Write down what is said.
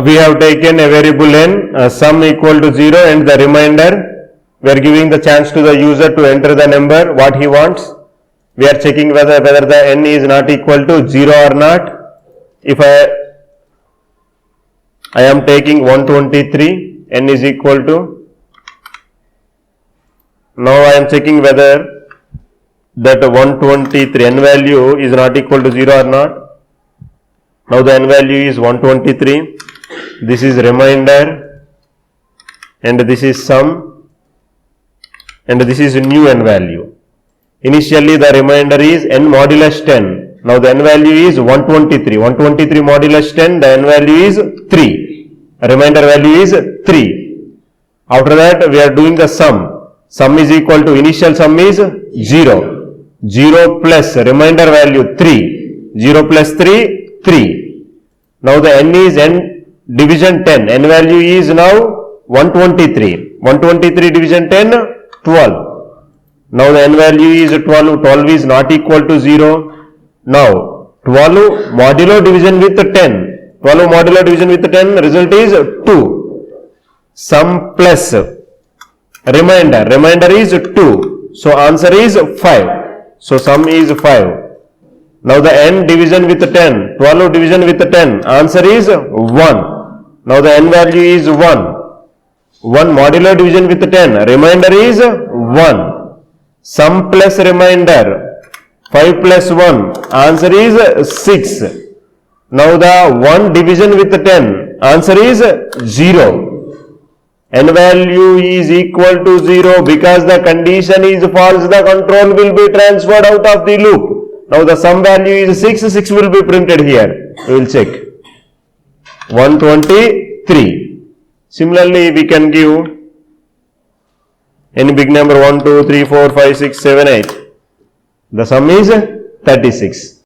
we have taken a variable n, sum equal to 0 and the remainder. We are giving the chance to the user to enter the number what he wants. We are checking whether the n is not equal to 0 or not. If I am taking 123, n is equal to, now I am checking whether that 123 n value is not equal to 0 or not. Now the n value is 123, this is remainder and this is sum and this is new n value. Initially the remainder is n modulus 10. Now the n value is 123. 123 modulus 10, the n value is 3. Remainder value is 3. After that we are doing the sum. Sum is equal to, initial sum is 0. 0 plus remainder value 3. 0 plus 3, 3. Now the n is n division 10. N value is now 123. 123 division 10, 12. Now the n value is 12. 12 is not equal to 0. Now 12 modulo division with 10. 12 modulo division with 10, result is 2. Sum plus remainder. Remainder is 2. So answer is 5. So sum is 5. Now the n division with 10. 12 division with 10. Answer is 1. Now the n value is 1. 1 modulo division with 10. Remainder is 1. Sum plus remainder, 5 plus 1, answer is 6. Now the 1 division with 10, answer is 0. N value is equal to 0 because the condition is false, the control will be transferred out of the loop. Now the sum value is 6, 6 will be printed here. We will check. 123. Similarly, we can give any big number 1, 2, 3, 4, 5, 6, 7, 8. The sum is 36.